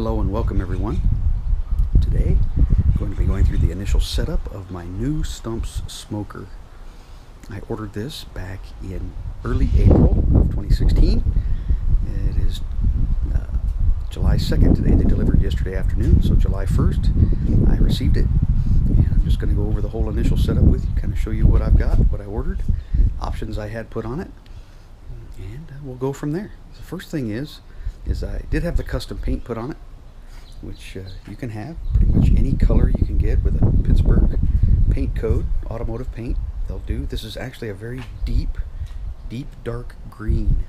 Hello and welcome everyone. Today I'm going to be going through the initial setup of my new Stumps smoker. I ordered this back in early April of 2016. It is July 2nd today. They delivered yesterday afternoon, so July 1st I received it. And I'm just going to go over the whole initial setup with you, kind of show you what I've got, what I ordered, options I had put on it, and we'll go from there. The first thing is I did have the custom paint put on it, which you can have pretty much any color you can get with a Pittsburgh paint code, automotive paint, they'll do. This is actually a very deep dark green.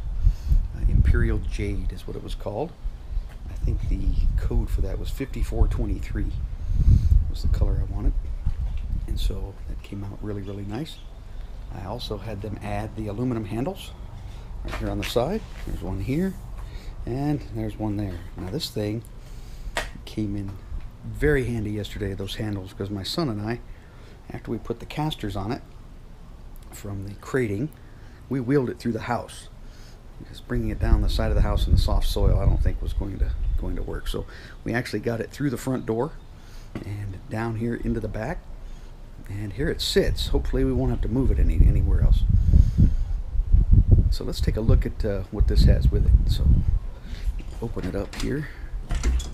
Imperial Jade is what it was called. I think the code for that was 5423 was the color I wanted, and so that came out really nice. I also had them add the aluminum handles right here on the side. There's one here and there's one there. Now this thing came in very handy yesterday, those handles, because my son and I, after we put the casters on it from the crating, we wheeled it through the house, because bringing it down the side of the house in the soft soil I don't think was going to work. So we actually got it through the front door and down here into the back, and here it sits. Hopefully we won't have to move it anywhere else. So let's take a look at what this has with it. So open it up here, and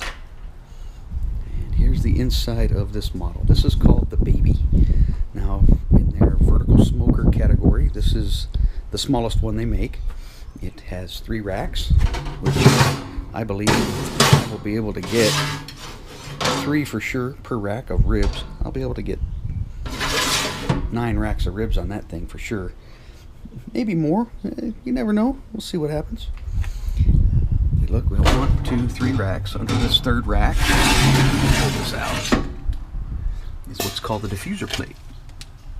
here's the inside of this model. This is called the Baby. Now in their vertical smoker category, this is the smallest one they make. It has 3 racks, which I believe I will be able to get 3 for sure per rack of ribs. I'll be able to get 9 racks of ribs on that thing for sure. Maybe more. You never know. We'll see what happens. Look, we have 1, 2, 3 racks. Under this 3rd rack, pull this out, is what's called the diffuser plate.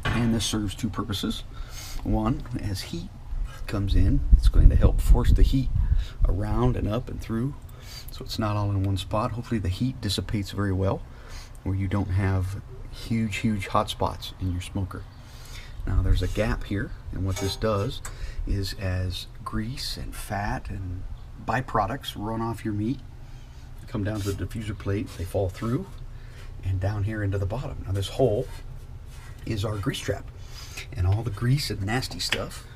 And this serves 2 purposes. One, as heat comes in, it's going to help force the heat around and up and through, so it's not all in one spot. Hopefully the heat dissipates very well, where you don't have huge hot spots in your smoker. Now there's a gap here, and what this does is, as grease and fat and byproducts run off your meat, come down to the diffuser plate, they fall through and down here into the bottom. Now this hole is our grease trap, and all the grease and nasty stuff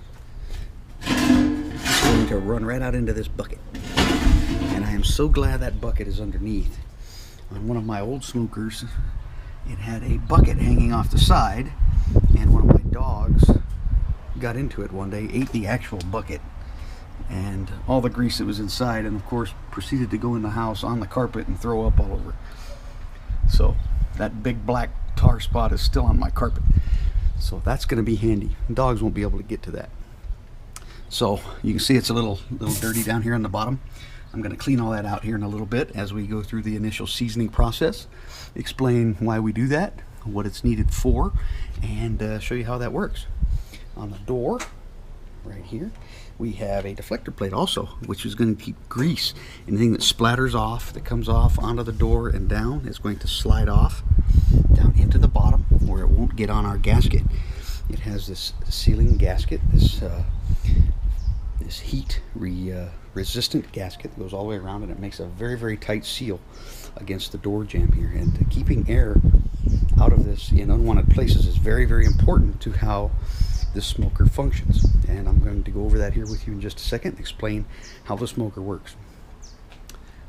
is going to run right out into this bucket. And I am so glad that bucket is underneath. On one of my old smokers, it had a bucket hanging off the side, and one of my dogs got into it one day, ate the actual bucket and all the grease that was inside, and of course proceeded to go in the house on the carpet and throw up all over. So that big black tar spot is still on my carpet, so that's going to be handy. Dogs won't be able to get to that. So you can see it's a little dirty down here on the bottom. I'm going to clean all that out here in a little bit as we go through the initial seasoning process, explain why we do that, what it's needed for, and show you how that works. On the door right here we have a deflector plate also, which is going to keep grease. Anything that splatters off, that comes off onto the door and down, is going to slide off down into the bottom where it won't get on our gasket. It has this sealing gasket, this heat resistant gasket that goes all the way around, and it makes a very tight seal against the door jamb here. And keeping air out of this in unwanted places is very important to how this smoker functions, and I'm going to go over that here with you in just a second, explain how the smoker works.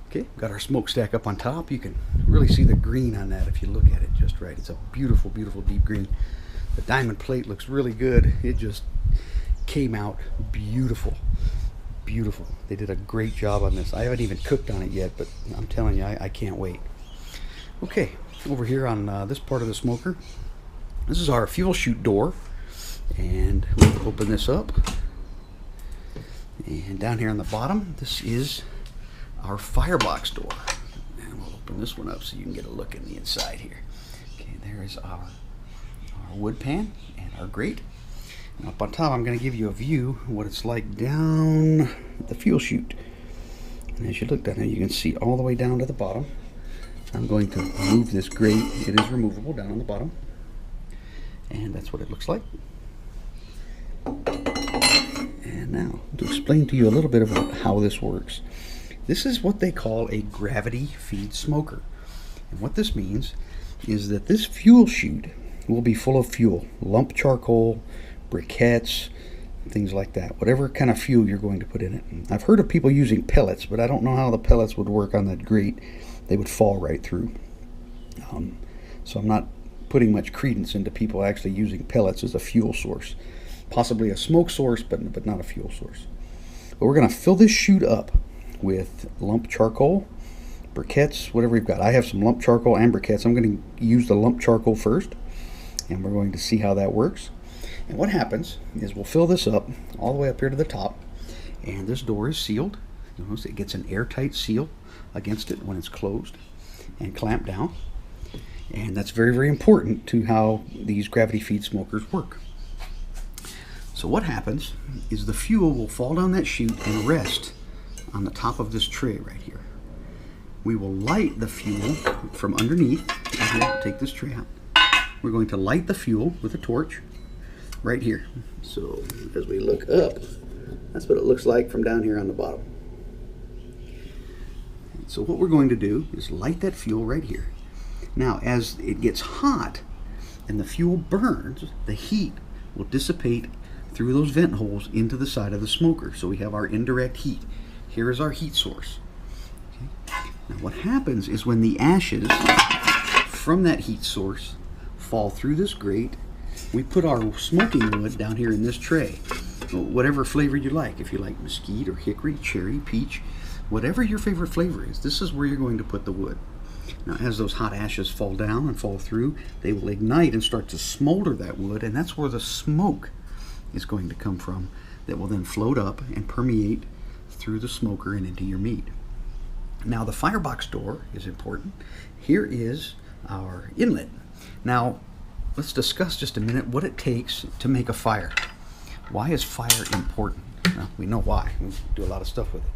Okay, got our smokestack up on top. You can really see the green on that if you look at it just right. It's a beautiful deep green. The diamond plate looks really good. It just came out beautiful. They did a great job on this. I haven't even cooked on it yet, but I'm telling you, I can't wait. Okay, over here on this part of the smoker, this is our fuel chute door, and we'll open this up, and down here on the bottom, this is our firebox door, and we'll open this one up so you can get a look in the inside here. Okay, there is our wood pan and our grate. And up on top, I'm going to give you a view of what it's like down the fuel chute, and as you look down here, you can see all the way down to the bottom. I'm going to move this grate. It is removable down on the bottom, and that's what it looks like. And now to explain to you a little bit about how this works. This is what they call a gravity feed smoker. And what this means is that this fuel chute will be full of fuel, lump charcoal, briquettes, things like that, whatever kind of fuel you're going to put in it. I've heard of people using pellets, but I don't know how the pellets would work on that grate. They would fall right through. So I'm not putting much credence into people actually using pellets as a fuel source. Possibly a smoke source, but not a fuel source. But we're going to fill this chute up with lump charcoal, briquettes, whatever we've got. I have some lump charcoal and briquettes. I'm going to use the lump charcoal first, and we're going to see how that works. And what happens is we'll fill this up all the way up here to the top, and this door is sealed. Notice it gets an airtight seal against it when it's closed and clamped down. And that's very, very important to how these gravity feed smokers work. So what happens is the fuel will fall down that chute and rest on the top of this tray right here. We will light the fuel from underneath. We'll take this tray out. We're going to light the fuel with a torch right here. So as we look up, that's what it looks like from down here on the bottom. So what we're going to do is light that fuel right here. Now as it gets hot and the fuel burns, the heat will dissipate through those vent holes into the side of the smoker. So we have our indirect heat. Here is our heat source. Okay. Now what happens is when the ashes from that heat source fall through this grate, we put our smoking wood down here in this tray. Whatever flavor you like. If you like mesquite or hickory, cherry, peach, whatever your favorite flavor is, this is where you're going to put the wood. Now as those hot ashes fall down and fall through, they will ignite and start to smolder that wood, and that's where the smoke is going to come from, that will then float up and permeate through the smoker and into your meat. Now the firebox door is important. Here is our inlet. Now let's discuss just a minute what it takes to make a fire. Why is fire important? Well, we know why. We do a lot of stuff with it.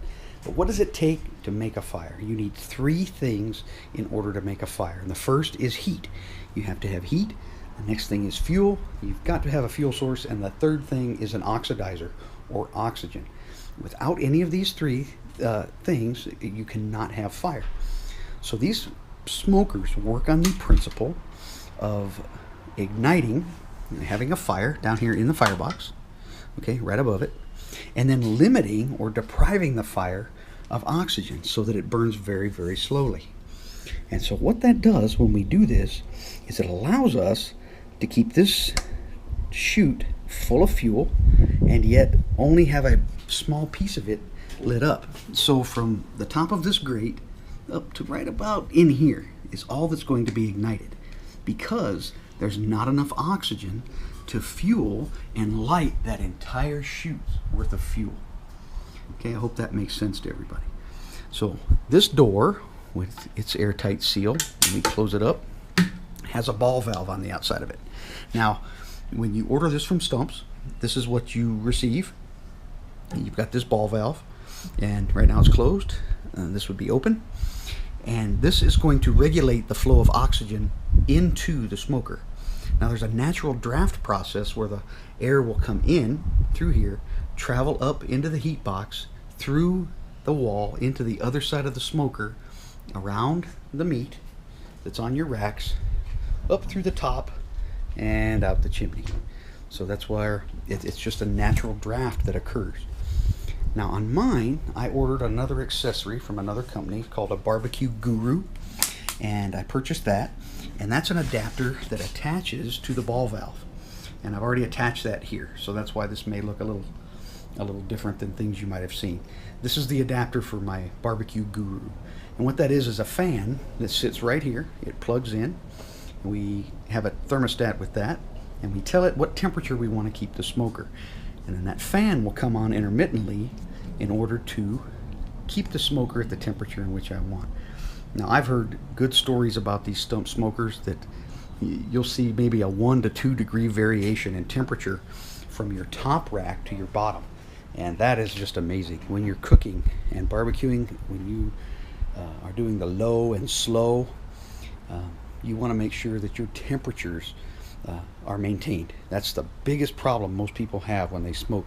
But what does it take to make a fire? You need three things in order to make a fire. And the first is heat. You have to have heat. The next thing is fuel. You've got to have a fuel source. And the third thing is an oxidizer or oxygen. Without any of these three things, you cannot have fire. So these smokers work on the principle of igniting, having a fire down here in the firebox, okay, right above it, and then limiting or depriving the fire of oxygen so that it burns very, very slowly. And so what that does when we do this is it allows us to keep this chute full of fuel and yet only have a small piece of it lit up. So from the top of this grate up to right about in here is all that's going to be ignited, because there's not enough oxygen to fuel and light that entire chute's worth of fuel. Okay, I hope that makes sense to everybody. So this door with its airtight seal, when we close it up, has a ball valve on the outside of it. Now, when you order this from Stumps, this is what you receive. You've got this ball valve, and right now it's closed. This would be open. And this is going to regulate the flow of oxygen into the smoker. Now there's a natural draft process where the air will come in through here, travel up into the heat box, through the wall, into the other side of the smoker, around the meat that's on your racks, up through the top, and out the chimney. So that's why it's just a natural draft that occurs. Now on mine, I ordered another accessory from another company called a Barbecue Guru, and I purchased that, and that's an adapter that attaches to the ball valve. And I've already attached that here, so that's why this may look a little different than things you might have seen. This is the adapter for my Barbecue Guru. And what that is a fan that sits right here. It plugs in. We have a thermostat with that, and we tell it what temperature we want to keep the smoker. And then that fan will come on intermittently in order to keep the smoker at the temperature in which I want. Now I've heard good stories about these Stump smokers that you'll see maybe a 1 to 2 degree variation in temperature from your top rack to your bottom. And that is just amazing. When you're cooking and barbecuing, when you are doing the low and slow, you want to make sure that your temperatures are maintained. That's the biggest problem most people have when they smoke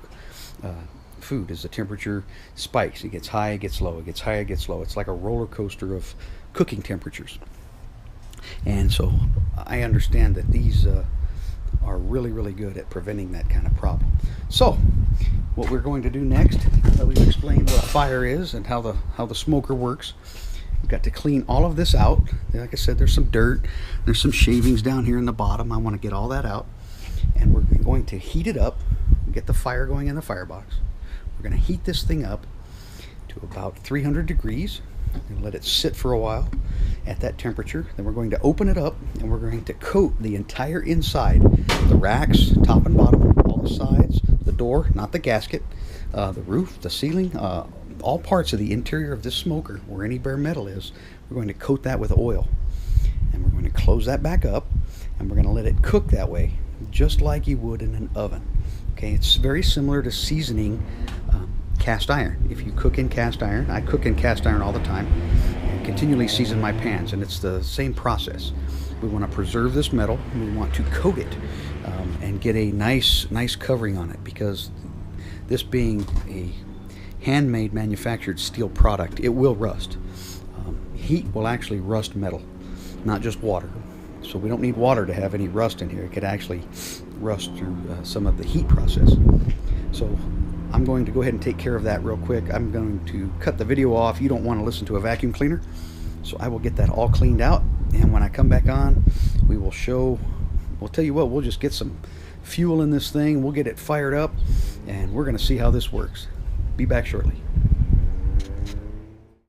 food as the temperature spikes. It gets high, it gets low, it gets high, it gets low. It's like a roller coaster of cooking temperatures. And so I understand that these are really, really good at preventing that kind of problem. So what we're going to do next, we've explained what a fire is and how the smoker works. We've got to clean all of this out. Like I said, there's some dirt, there's some shavings down here in the bottom. I want to get all that out, and we're going to heat it up, get the fire going in the firebox. We're going to heat this thing up to about 300 degrees and let it sit for a while at that temperature. Then we're going to open it up and we're going to coat the entire inside, the racks, top and bottom, all the sides, the door, not the gasket, the roof, the ceiling, all parts of the interior of this smoker where any bare metal is. We're going to coat that with oil, and we're going to close that back up, and we're going to let it cook that way, just like you would in an oven. Okay, it's very similar to seasoning cast iron. If you cook in cast iron, I cook in cast iron all the time and continually season my pans, and it's the same process. We want to preserve this metal, and we want to coat it and get a nice covering on it, because this being a handmade manufactured steel product, it will rust. Heat will actually rust metal, not just water. So we don't need water to have any rust in here. It could actually rust through some of the heat process. So I'm going to go ahead and take care of that real quick. I'm going to cut the video off. You don't want to listen to a vacuum cleaner. So I will get that all cleaned out, and when I come back on, we'll tell you what, we'll just get some fuel in this thing, we'll get it fired up, and we're going to see how this works. Be back shortly.